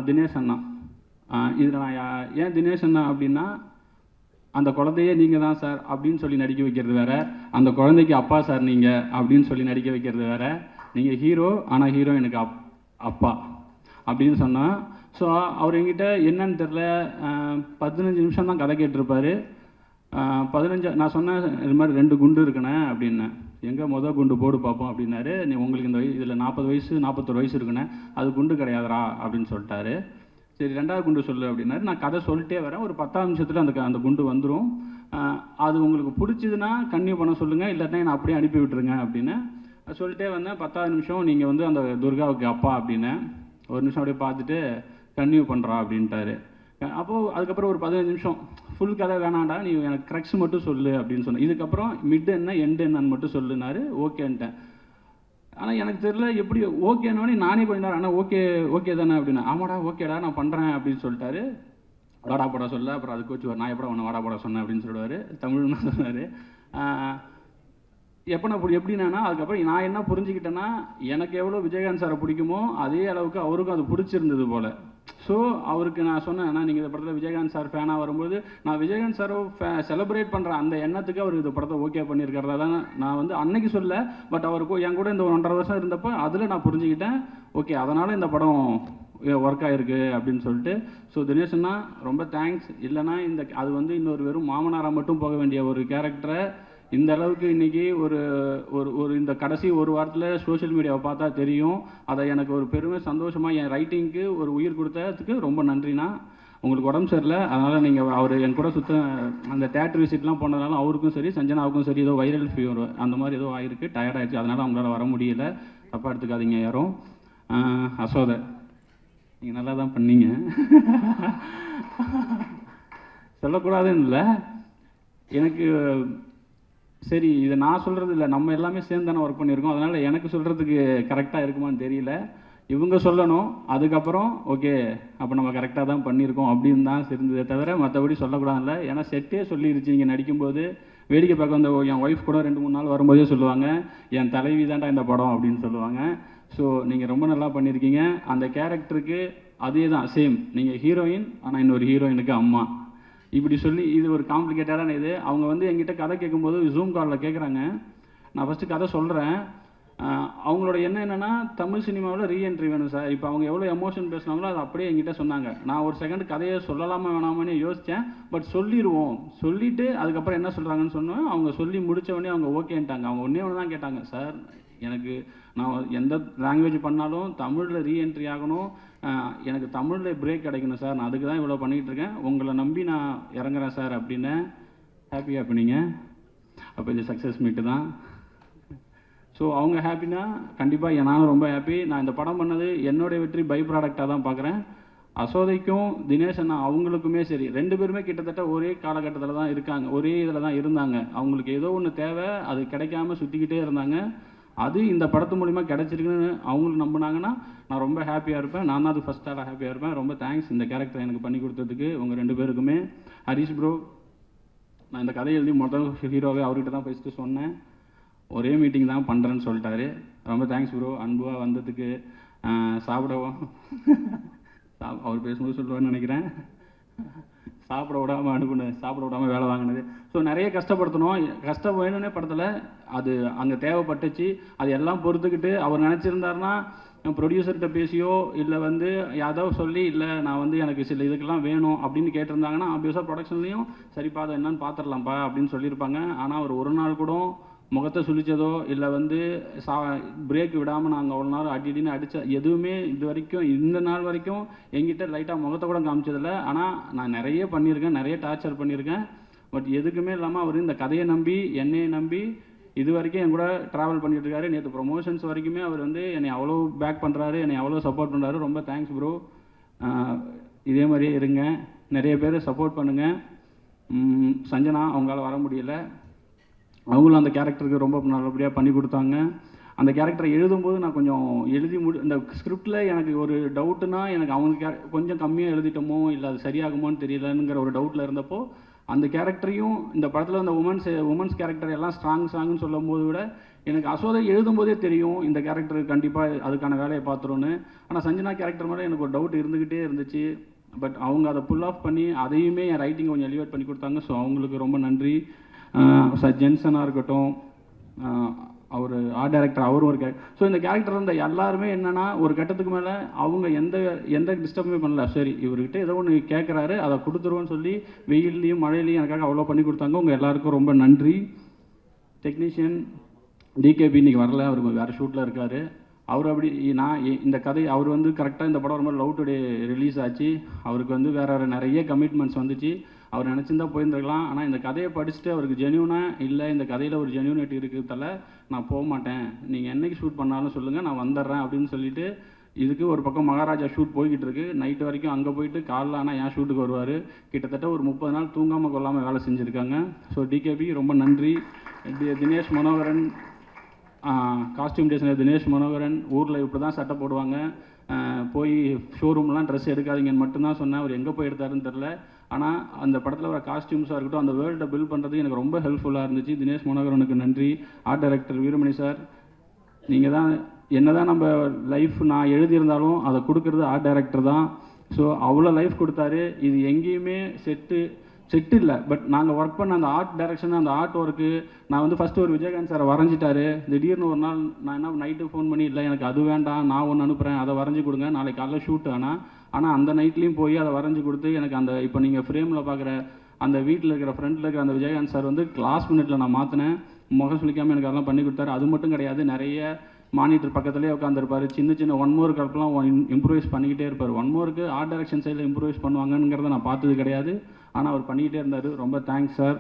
தினேஷ் அண்ணா. இதில் நான் ஏன் தினேஷ் அண்ணா அப்படின்னா, அந்த குழந்தையே நீங்கள் தான் சார் அப்படின்னு சொல்லி நடிக்க வைக்கிறது வேறு, அந்த குழந்தைக்கு அப்பா சார் நீங்கள் அப்படின்னு சொல்லி நடிக்க வைக்கிறது வேறு. நீங்கள் ஹீரோ, ஆனால் ஹீரோ எனக்கு அப்பா அப்படின்னு சொன்னால், ஸோ அவர் என்கிட்ட என்னன்னு தெரில 15 நிமிஷம் தான் கதை கேட்டிருப்பார். 15 நான் சொன்னேன் இது மாதிரி 2 குண்டு இருக்குண்ணே அப்படின்னேன். எங்கே குண்டு போடு பார்ப்போம் அப்படின்னாரு. நீ உங்களுக்கு இந்த இதில் 40 வயசு 41 வயசு இருக்குண்ணே, அது குண்டு கிடையாதுரா அப்படின்னு சொல்லிட்டாரு. சரி 2வது குண்டு சொல்லு அப்படின்னாரு. நான் கதை சொல்லிட்டே வரேன். ஒரு 10 நிமிஷத்தில் அந்த குண்டு வந்துடும். அது உங்களுக்கு பிடிச்சதுன்னா கன்னியூ பண்ண சொல்லுங்கள், இல்லாட்டினா நான் அப்படியே அனுப்பி விட்டுருங்க அப்படின்னு சொல்லிட்டே வந்தேன். 10வது நிமிஷம் நீங்கள் வந்து அந்த துர்காவுக்கு அப்பா அப்படின்னு ஒரு நிமிஷம் அப்படியே பார்த்துட்டு கன்னியூ பண்ணுறா அப்படின்ட்டாரு. அப்போது அதுக்கப்புறம் ஒரு 15 நிமிஷம் ஃபுல் கதை வேணாண்டா, நீ எனக்கு க்ரக்ஸ் மட்டும் சொல்லு அப்படின்னு சொன்னேன். இதுக்கப்புறம் மிட் என்ன எண்டு என்னன்னு மட்டும் சொல்லுனாரு. ஓகேன்ட்டேன். ஆனால் எனக்கு தெரியல எப்படி ஓகேன்னோடனே நானே பண்ணிட்டார். ஆனால் ஓகே தானே அப்படின்னு. ஆமாடா ஓகேடா நான் பண்ணுறேன் அப்படின்னு சொல்லிட்டாரு. வாடா போட சொல்ல. அப்புறம் அதுக்கு வச்சு நான் எப்படா ஒன்று வாடா போட சொன்னேன் அப்படின்னு சொல்லுவார். தமிழ்னு சொன்னார். எப்போ நான் எப்படின்னா அதுக்கப்புறம் நான் என்ன புரிஞ்சுக்கிட்டேன்னா, எனக்கு எவ்வளோ விஜயகாந்த் சாரை பிடிக்குமோ அதே அளவுக்கு அவருக்கும் அது பிடிச்சிருந்தது போல். ஸோ அவருக்கு நான் சொன்னேன், நீங்கள் இந்த படத்தில் விஜயகாந்த் சார் ஃபேனாக வரும்போது நான் விஜயகாந்த் சாரை செலிப்ரேட் பண்ணுறேன் அந்த எண்ணத்துக்கு அவர் இந்த படத்தை ஓகே பண்ணியிருக்கிறதா தான் நான் வந்து அன்னைக்கு சொல்ல. பட் அவருக்கு என் கூட இந்த 1.5 வருஷம் இருந்தப்போ அதில் நான் புரிஞ்சுக்கிட்டேன். ஓகே அதனால் இந்த படம் ஒர்க் ஆகிருக்கு அப்படின்னு சொல்லிட்டு. ஸோ தினேஷ்னா ரொம்ப தேங்க்ஸ். இல்லைனா அது வந்து இன்னொரு வெறும் மாமனாராக மட்டும் போக வேண்டிய ஒரு கேரக்டரை இந்த அளவுக்கு இன்றைக்கி ஒரு இந்த கடைசி ஒரு வாரத்தில் சோஷியல் மீடியாவை பார்த்தா தெரியும். அதை எனக்கு ஒரு பெருமை சந்தோஷமாக என் ரைட்டிங்க்கு ஒரு உயிர் கொடுத்ததுக்கு ரொம்ப நன்றிண்ணா. உங்களுக்கு உடம்பு சரியில்லை, அதனால் நீங்கள் அவர் என் கூட அந்த தேட்டர் விசிட்லாம் போனதுனால அவருக்கும் சரி சஞ்சனாவுக்கும் சரி ஏதோ வைரல் ஃபீவர் அந்த மாதிரி ஏதோ ஆகிருக்கு, டயர்ட் ஆகிடுச்சு, அதனால் அவங்களால வர முடியல. தப்பாக எடுத்துக்காதீங்க யாரும். அசோதை நீங்கள் நல்லா தான் பண்ணீங்க. சொல்லக்கூடாதுன்னு இல்லை, எனக்கு சரி இதை நான் சொல்கிறது இல்லை, நம்ம எல்லாமே சேர்ந்து தானே ஒர்க் பண்ணியிருக்கோம். அதனால் எனக்கு சொல்கிறதுக்கு கரெக்டாக இருக்குமான்னு தெரியல. இவங்க சொல்லணும், அதுக்கப்புறம் ஓகே அப்போ நம்ம கரெக்டாக தான் பண்ணியிருக்கோம் அப்படின்னு தான் இருந்ததே தவிர மற்றபடி சொல்லக்கூடாதுல்ல. ஏன்னா செட்டே சொல்லிருச்சு, நீங்கள் நடிக்கும்போது வேடிக்கை பார்க்க வந்த என் ஒய்ஃப் கூட 2-3 நாள் வரும்போதே சொல்லுவாங்க, என் தலைவி தான்டா இந்த படம் அப்படின்னு சொல்லுவாங்க. ஸோ நீங்கள் ரொம்ப நல்லா பண்ணியிருக்கீங்க. அந்த கேரக்டருக்கு அதே தான் சேம், நீங்கள் ஹீரோயின் ஆனால் இன்னொரு ஹீரோயினுக்கு அம்மா இப்படி சொல்லி இது ஒரு காம்ப்ளிகேட்டடான இது. அவங்க வந்து என்கிட்ட கதை கேட்கும்போது ஜூம் காலில் கேட்குறாங்க. நான் ஃபஸ்ட்டு கதை சொல்கிறேன். அவங்களோட எண்ணம் என்னென்னா, தமிழ் சினிமாவில் ரீஎன்ட்ரி வேணும் சார். இப்போ அவங்க எவ்வளோ எமோஷன் பேசுனாங்களோ அது அப்படியே என்கிட்ட சொன்னாங்க. நான் ஒரு செகண்ட் கதையை சொல்லலாமா வேணாமான்னு யோசித்தேன். பட் சொல்லிடுவோம், சொல்லிவிட்டு அதுக்கப்புறம் என்ன சொல்கிறாங்கன்னு சொன்னோம். அவங்க சொல்லி முடித்தவொடனே அவங்க ஓகேன்ட்டாங்க. அவங்க ஒன்றே ஒன்று தான் கேட்டாங்க, சார் எனக்கு நான் எந்த லாங்குவேஜ் பண்ணாலும் தமிழில் ரீஎன்ட்ரி ஆகணும், எனக்கு தமிழில் பிரேக் கிடைக்கணும் சார், நான் அதுக்கு தான் இவ்வளோ பண்ணிகிட்டு இருக்கேன், உங்களை நம்பி நான் இறங்குறேன் சார் அப்படின்னு. ஹாப்பியாக இருப்பீங்க. அப்போ இது சக்ஸஸ் மீட்டு தான். ஸோ அவங்க ஹாப்பினா கண்டிப்பாக நானும் ரொம்ப ஹாப்பி. நான் இந்த படம் பண்ணது என்னுடைய வெற்றி பை ப்ராடக்டாக தான் பார்க்குறேன். அசோதைக்கும் தினேஷ் அண்ணா அவங்களுக்குமே சரி, 2 பேருமே கிட்டத்தட்ட ஒரே காலகட்டத்தில் தான் இருக்காங்க, ஒரே இதில் தான் இருந்தாங்க. அவங்களுக்கு ஏதோ ஒன்று தேவை, அது கிடைக்காம சுற்றிக்கிட்டே இருந்தாங்க. அது இந்த படத்து மூலிமா கிடச்சிருக்குன்னு அவங்களுக்கு நம்பினாங்கன்னா நான் ரொம்ப ஹாப்பியாக இருப்பேன். நான் தான் அது ஃபஸ்ட்டாக ஹாப்பியாக இருப்பேன். ரொம்ப தேங்க்ஸ் இந்த கேரக்டர் எனக்கு பண்ணி கொடுத்ததுக்கு உங்கள் 2 பேருக்குமே. ஹரிஷ் ப்ரோ, நான் இந்த கதை எழுதி முதல் ஹீரோவே அவர்கிட்ட தான் ஃபஸ்ட்டு சொன்னேன். ஒரே மீட்டிங் தான் பண்ணுறேன்னு சொல்லிட்டாரு. ரொம்ப தேங்க்ஸ் ப்ரோ, அன்பாக வந்ததுக்கு. சாப்பிடவும் அவர் பேசும்போது சொல்லுவான்னு நினைக்கிறேன். சாப்பிட விடாமல் அனுப்புனது, சாப்பிட விடாமல் வேலை வாங்கினது. ஸோ நிறைய கஷ்டப்படுத்தணும், கஷ்டம் வேணும்னே படத்தில் அது அங்கே தேவைப்பட்டுச்சு. அது எல்லாம் பொறுத்துக்கிட்டு அவர் நினச்சிருந்தாருன்னா ப்ரொடியூசர்கிட்ட பேசியோ இல்லை வந்து யாதோ சொல்லி, இல்லை நான் வந்து எனக்கு சில இதுக்கெல்லாம் வேணும் அப்படின்னு கேட்டிருந்தாங்கன்னா ஆப்வியஸாக ப்ரொடக்ஷன்லேயும் சரிப்பா அதை என்னன்னு பார்த்துடலாம்ப்பா அப்படின்னு சொல்லியிருப்பாங்க. ஆனால் அவர் ஒரு நாள் கூட முகத்தை சுழிச்சதோ இல்லை வந்து பிரேக் விடாமல் நாங்கள் அவ்வளோ நேரம் அடின்னு அடித்த எதுவுமே இது வரைக்கும் இந்த நாள் வரைக்கும் எங்கிட்ட லைட்டாக முகத்தை கூட காமிச்சதில்லை. ஆனால் நான் நிறைய பண்ணியிருக்கேன், நிறைய டார்ச்சர் பண்ணியிருக்கேன். பட் எதுக்குமே இல்லாமல் அவர் இந்த கதையை நம்பி என்னையை நம்பி இது வரைக்கும் என் கூட ட்ராவல் பண்ணிகிட்டு இருக்காரு. நேற்று ப்ரொமோஷன்ஸ் வரைக்குமே அவர் வந்து என்னை அவ்வளோ பேக் பண்ணுறாரு, என்னை அவ்வளோ சப்போர்ட் பண்ணுறாரு. ரொம்ப தேங்க்ஸ் ப்ரோ. இதே மாதிரியே இருங்க, நிறைய பேர் சப்போர்ட் பண்ணுங்கள். சஞ்சனா அவங்களால வர முடியல, அவங்களும் அந்த கேரக்டருக்கு ரொம்ப நல்லபடியாக பண்ணி கொடுத்தாங்க. அந்த கேரக்டரை எழுதும்போது நான் கொஞ்சம் இந்த ஸ்கிரிப்டில் எனக்கு ஒரு டவுட்டுனா, எனக்கு அவங்க கொஞ்சம் கம்மியாக எழுதிட்டோமோ இல்லை அது சரியாகுமோன்னு தெரியலங்கிற ஒரு டவுட்டில் இருந்தப்போ அந்த கேரக்டரையும் இந்த படத்தில் அந்த உமன்ஸ் கேரக்டர் எல்லாம் ஸ்ட்ராங்குன்னு சொல்லும் போது விட எனக்கு அசோதை எழுதும்போதே தெரியும் இந்த கேரக்டர் கண்டிப்பாக அதுக்கான வேலையை பார்த்துருன்னு. ஆனால் சஞ்சனா கேரக்டர் மேலே எனக்கு ஒரு டவுட் இருந்துக்கிட்டே இருந்துச்சு. பட் அவங்க அதை புல் ஆஃப் பண்ணி அதையுமே என் ரைட்டிங் கொஞ்சம் எலிவேட் பண்ணி கொடுத்தாங்க. ஸோ அவங்களுக்கு ரொம்ப நன்றி. ஜென்சனாக இருக்கட்டும், அவர் ஆர்ட் டைரக்டர், அவரும் ஒரு ஸோ இந்த கேரக்டர் இருந்த எல்லாருமே என்னென்னா ஒரு கட்டத்துக்கு மேலே அவங்க எந்த டிஸ்டர்புமே பண்ணல. சரி இவர்கிட்ட ஏதோ ஒன்று கேட்குறாரு அதை கொடுத்துருவோன்னு சொல்லி வெயில்லையும் மழையிலையும் எனக்காக அவ்வளோ பண்ணி கொடுத்தாங்க. உங்கள் எல்லாருக்கும் ரொம்ப நன்றி. டெக்னீஷியன் டிகேபி இன்றைக்கி வரல, அவர் வேறு ஷூட்டில் இருக்கார். அவர் அப்படி நான் இந்த கதை அவர் வந்து கரெக்டாக இந்த படம் ரொம்ப லவ் டுடே ரிலீஸ் ஆச்சு. அவருக்கு வந்து வேறு நிறைய கமிட்மெண்ட்ஸ் வந்துச்சு. அவர் நினச்சிருந்தா போயிருந்துருக்கலாம். ஆனால் இந்த கதையை படிச்சுட்டு அவருக்கு ஜென்யூனாக இல்லை, இந்த கதையில் ஒரு ஜென்யூனிட்டி இருக்கிறதால நான் போக மாட்டேன், நீங்கள் என்றைக்கு ஷூட் பண்ணாலும் சொல்லுங்கள் நான் வந்துடுறேன் அப்படின்னு சொல்லிட்டு, இதுக்கு ஒரு பக்கம் மகாராஜா ஷூட் போய்கிட்டு இருக்கு. நைட்டு வரைக்கும் அங்கே போயிட்டு காலைல ஆனால் என் ஷூட்டுக்கு வருவார். கிட்டத்தட்ட ஒரு 30 நாள் தூங்காமல் கொள்ளாமல் வேலை செஞ்சுருக்காங்க. ஸோ டிகேபி ரொம்ப நன்றி. தினேஷ் மனோகரன், காஸ்டியூம் டிசைனர் தினேஷ் மனோகரன், ஊரில் இப்படி தான் சட்டை போடுவாங்க, போய் ஷோரூம்லாம் ட்ரெஸ் எடுக்காதீங்கன்னு மட்டும்தான் சொன்னேன். அவர் எங்கே போய் எடுத்தாருன்னு தெரில. ஆனால் அந்த படத்தில் வர காஸ்டியூம்ஸாக இருக்கட்டும், அந்த வேர்ல்டை பில்ட் பண்ணுறது எனக்கு ரொம்ப ஹெல்ப்ஃபுல்லாக இருந்துச்சு. தினேஷ் மனோகரனுக்கு நன்றி. ஆர்ட் டைரக்டர் வீரமணி சார், நீங்கள் தான் என்ன தான் நம்ம லைஃப் நான் எழுதியிருந்தாலும் அதை கொடுக்குறது ஆர்ட் டைரக்டர் தான். ஸோ அவ்வளோ லைஃப் கொடுத்தாரு. இது எங்கேயுமே செட்டு இல்லை. பட் நாங்கள் ஒர்க் பண்ண அந்த ஆர்ட் டைரக்ஷன், அந்த ஆர்ட் ஒர்க்கு, நான் வந்து ஃபஸ்ட்டு ஒரு விஜயகாந்த் சாரை வரைஞ்சிட்டாரு. திடீர்னு ஒரு நாள் நான் என்ன நைட்டு ஃபோன் பண்ணி, இல்லை எனக்கு அது வேண்டாம், நான் ஒன்று அனுப்புகிறேன், அதை வரைஞ்சி கொடுங்க, நாளைக்கு காலைல ஷூட். ஆனால் அந்த நைட்லேயும் போய் அதை வரைஞ்சி கொடுத்து எனக்கு அந்த இப்போ நீங்கள் ஃப்ரேமில் பார்க்குற அந்த வீட்டில் இருக்கிற ஃப்ரண்ட்டில் இருக்கிற அந்த விஜயகாந்த் சார் வந்து லாஸ்ட் மினிட்ல நான் மாற்றினேன். முகம் சொல்லிக்காமல் எனக்கு அதெல்லாம் பண்ணி கொடுத்தாரு. அது மட்டும் கிடையாது, நிறைய மானிட்டர் பக்கத்துலேயே உட்காந்துருப்பார். சின்ன ஒன் மோர் கல்பெல்லாம் இம்ப்ரூவைஸ் பண்ணிக்கிட்டே இருப்பார். ஒன் மோருக்கு ஆர்ட் டைரக்ஷன் சைடில் இம்ப்ரூவைஸ் பண்ணுவாங்கங்கிறத நான் பார்த்தது கிடையாது. ஆனால் அவர் பண்ணிக்கிட்டே இருந்தார். ரொம்ப தேங்க்ஸ் சார்.